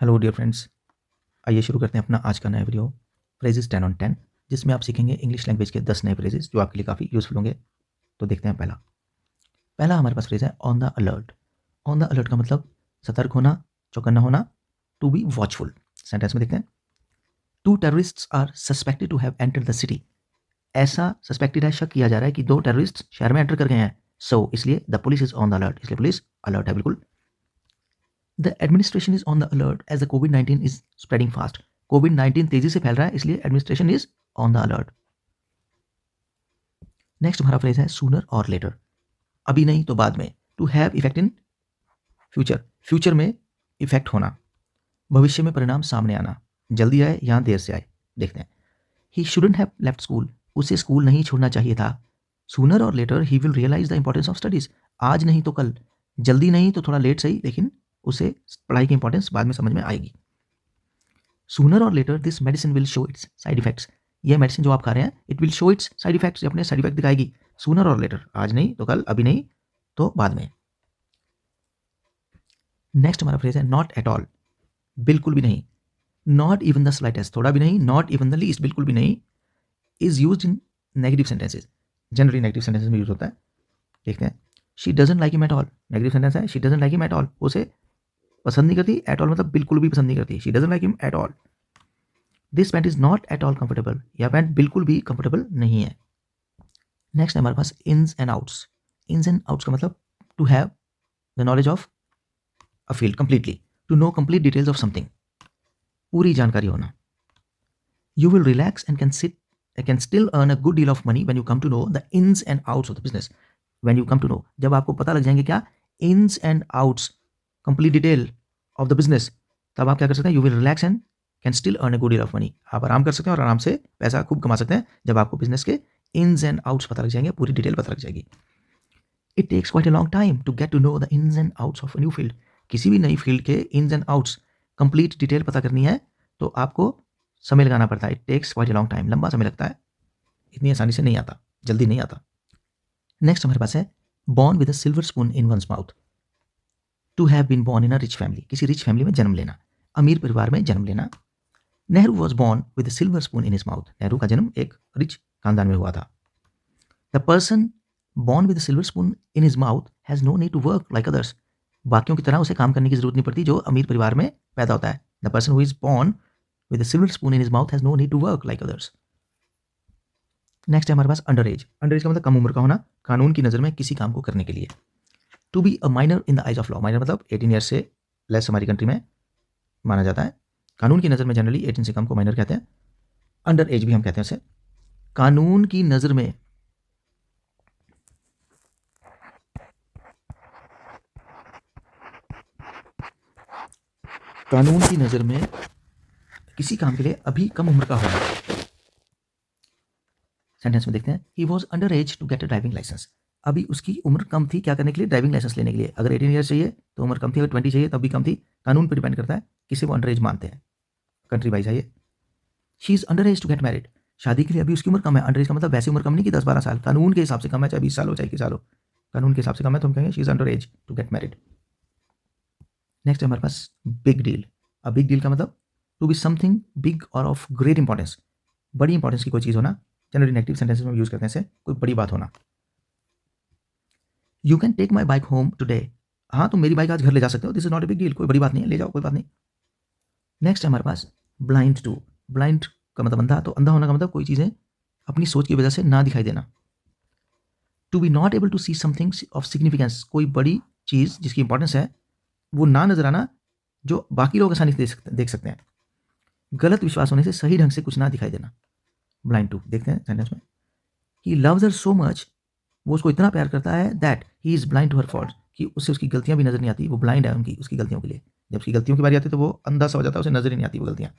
Hello dear friends, आइए शुरू करते हैं अपना आज का नया वीडियो फ्रेजेस 10 ऑन 10, जिसमें आप सीखेंगे इंग्लिश लैंग्वेज के 10 नए फ्रेजेस जो आपके लिए काफ़ी यूजफुल होंगे। तो देखते हैं पहला हमारे पास फ्रेज है on the alert. On the alert का मतलब सतर्क होना, चौकन्ना होना, टू बी वॉचफुल। सेंटेंस में देखते हैं, two terrorists are suspected to have entered the city. ऐसा सस्पेक्टेड है, शक किया जा रहा है कि 2 टेररिस्ट शहर में एंटर कर गए हैं। सो इसलिए the police is on the alert, इसलिए पुलिस अलर्ट है बिल्कुल। The administration is on the alert as the कोविड-19 इज स्प्रेडिंग फास्ट। कोविड-19 तेजी से फैल रहा है, इसलिए administration is on the alert. Next हमारा फ्रेज है सूनर और लेटर। अभी नहीं तो बाद में। To have effect in future, future में इफेक्ट होना, भविष्य में परिणाम सामने आना, जल्दी आए या देर से आए। देखते हैं, he shouldn't have left school, उसे स्कूल नहीं छोड़ना चाहिए था। सूनर और later he will realise the importance of studies. आज नहीं तो कल, जल्दी नहीं तो थोड़ा लेट सही, लेकिन उसे पढ़ाई की इंपॉर्टेंस बाद में समझ में आएगी। सूनर और later this medicine will show its side effects. ये मेडिसिन जो आप खा रहे हैं, it will show its side effects, अपने साइड इफेक्ट दिखाएगी। सूनर और लेटर, आज नहीं तो कल, अभी नहीं तो बाद में। नेक्स्ट हमारा फ्रेज है नॉट एट ऑल, बिल्कुल भी नहीं। नॉट इवन द स्लाइटेस्ट, थोड़ा भी नहीं, नॉट इवन द लीस्ट, बिल्कुल भी नहीं, is used in negative sentences. Generally negative sentences में यूज होता है। देखते हैं, she doesn't like him at all. Negative sentence है, she doesn't like him at all, उसे पसंद नहीं करती। एट ऑल मतलब बिल्कुल भी पसंद नहीं करती। She doesn't like him at all. This pant is not at all comfortable, यह पैंट बिल्कुल भी कंफर्टेबल नहीं है। नेक्स्ट है हमारे पास ins and outs. Ins and outs का मतलब to have the knowledge of a field completely, to know complete details of something, पूरी जानकारी होना। You will relax and can still earn a good deal of money when you come to know the ins and outs of the business. When you come to know, जब आपको पता लग जाएंगे क्या, ins and outs, complete detail of the business, तब आप क्या कर सकते हैं, you will relax and can still earn a good deal of money. आप आराम कर सकते हैं और आराम से पैसा खूब कमा सकते हैं जब आपको बिजनेस के इन्स एंड आउट्स पता लग जाएंगे, पूरी डिटेल पता लग जाएगी। It takes quite a long time to get to know the ins and outs of a new field. किसी भी नई फील्ड के ins and outs complete detail पता करनी है तो आपको समय लगाना पड़ता है। It takes quite a long time, लंबा समय लगता है, इतनी आसानी से नहीं आता, जल्दी नहीं आता। नेक्स्ट हमारे पास है born with a silver spoon in one's mouth. To have been born in a rich family, किसी रिच फैमिली में जन्म लेना, अमीर परिवार में जन्म लेना। Nehru was born with a silver spoon in his mouth. नेहरू का जन्म एक रिच खानदान में हुआ था। The person born with a silver spoon in his mouth has no need to work like others. बाकियों की तरह उसे काम करने की जरूरत नहीं पड़ती जो अमीर परिवार में पैदा होता है। The person who is born with a silver spoon in his mouth has no need to work like others. Next है हमारे पास अंडर एज। अंडर एज का मतलब कम उम्र का होना, कानून की नज़र में किसी काम को करने के लिए। To be a minor in the eyes of law, minor मतलब 18 ईयर्स से लेस हमारी कंट्री में माना जाता है। कानून की नज़र में जनरली 18 से कम को माइनर कहते हैं। अंडर एज भी हम कहते हैं उसे। कानून की नज़र में कानून की नज़र में किसी काम के लिए अभी कम उम्र का होना। सेंटेंस में देखते हैं, he was under age to get a driving licence. अभी उसकी उम्र कम थी क्या करने के लिए, ड्राइविंग लाइसेंस लेने के लिए। अगर 18 ईयर्स चाहिए तो उम्र कम थी, अगर 20 चाहिए तब भी कम थी। कानून पर डिपेंड करता है किसी को अंडर एज मानते हैं, कंट्री वाइज है ये। She is under age to get married, शादी के लिए अभी उसकी उम्र कम है। अंडर एज का मतलब वैसे उम्र कम नहीं कि 10-12 साल, कानून के हिसाब से कम है, चाहे 20 साल हो चाहे 21 साल हो, कानून के हिसाब से कम है तो हम कहेंगे she is under age to get married. Next है हमारे पास big deal. A big deal का मतलब टू बी समथिंग बिग और ऑफ ग्रेट इंपॉर्टेंस, बड़ी इंपॉर्टेंस की कोई चीज़ होना। जनरली नेगेटिव सेंटेंसेस में यूज करते हैं इसे, कोई बड़ी बात होना। You can take my bike home today, हाँ तुम मेरी बाइक आज घर ले जा सकते हो, this is not a big deal, कोई बड़ी बात नहीं है, ले जाओ कोई बात नहीं। नेक्स्ट है हमारे पास ब्लाइंड टू। ब्लाइंड का मतलब अंधा, तो अंधा होने का मतलब कोई चीज़ें अपनी सोच की वजह से ना दिखाई देना। To be not able to see something of significance, कोई बड़ी चीज़ जिसकी इंपॉर्टेंस है वो ना नजर आना, जो बाकी लोग आसानी से देख सकते हैं। गलत विश्वास होने से सही ढंग से कुछ ना दिखाई देना, ब्लाइंड टू। देखते हैं सेंटेंस में, he loves her so much, वो उसको इतना प्यार करता है, that he is blind to her fault, कि उससे उसकी गलतियां भी नजर नहीं आती, वो ब्लाइंड है उसकी गलतियों के लिए। जब उसकी गलतियों की बारी आती है तो वो अंधा सा हो जाता है, उसे नजर ही नहीं आती वो गलतियां।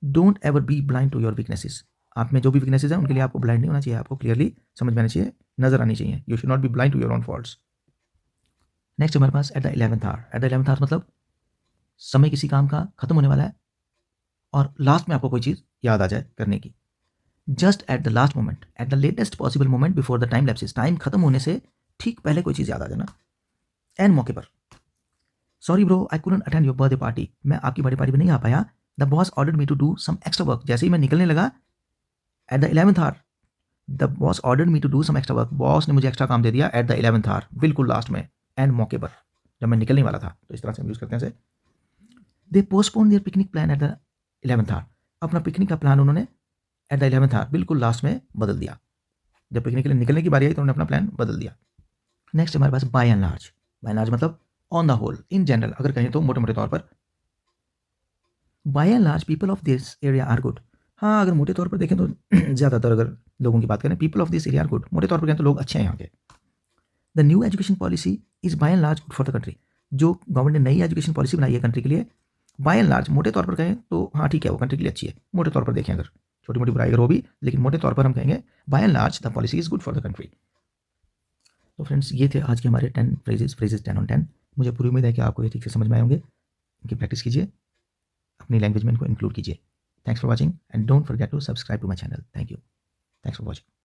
Don't ever be blind to your weaknesses, आप में जो भी वीकनेसेस हैं उनके लिए आपको ब्लाइंड नहीं होना चाहिए, आपको क्लियरली समझ में आना चाहिए, नजर आनी चाहिए। You should not be blind to your own faults. Next हमारे पास at the 11th hour. At the 11th hour मतलब समय किसी काम का खत्म होने वाला है और लास्ट में आपको कोई चीज़ याद आ जाए करने की। Just at the last moment, at the latest possible moment before the time lapses, time खत्म होने से ठीक पहले कोई चीज़ याद आ जाना, एन मौके पर। Sorry bro I couldn't attend your birthday party, मैं आपकी बर्थडे पार्टी में नहीं आ पाया। The boss ordered me to do some extra work, जैसे ही मैं निकलने लगा at the 11th hour, the boss ordered me to do some extra work, boss ने मुझे एक्स्ट्रा काम दे दिया एट द 11th आवर, बिल्कुल लास्ट में, एंड मौके पर जब मैं निकलने वाला था। तो इस तरह से हम यूज़ करते हैं। They postpone their picnic plan at the 11th hour, अपना पिकनिक का प्लान उन्होंने एट द 11th आवर, बिल्कुल लास्ट में बदल दिया। जब पिकनिक के लिए निकलने की बारी आई तो उन्होंने अपना प्लान बदल दिया। नेक्स्ट हमारे पास by and large. By and large मतलब on the whole, in general, अगर कहें तो मोटे मोटे तौर पर। By and large people of this area are good. हाँ, अगर मोटे तौर पर देखें तो ज़्यादातर अगर लोगों की बात करें, people of this area are good, मोटे तौर पर कहें तो लोग अच्छे हैं यहाँ के। The new education policy is by and large good for the country. जो गवर्नमेंट ने नई एजुकेशन पॉलिसी बनाई है कंट्री के लिए, बाय एंड लार्ज मोटे तौर पर कहें तो हाँ ठीक है, वो कंट्री के लिए अच्छी है। मोटे तौर पर देखें अगर, छोटी मोटी बुराई अगर वो भी, लेकिन मोटे तौर पर हम कहेंगे by and large the policy is good for the country. तो फ्रेंड्स, ये थे आज के हमारे 10 फ्रेजेस 10 on 10। मुझे पूरी उम्मीद है कि आपको ये ठीक से समझ में आए होंगे। इनकी प्रैक्टिस कीजिए, अपनी लैंग्वेज में इनको इंक्लूड कीजिए। Thanks for watching and don't forget to subscribe to my channel. Thank you. Thanks for watching.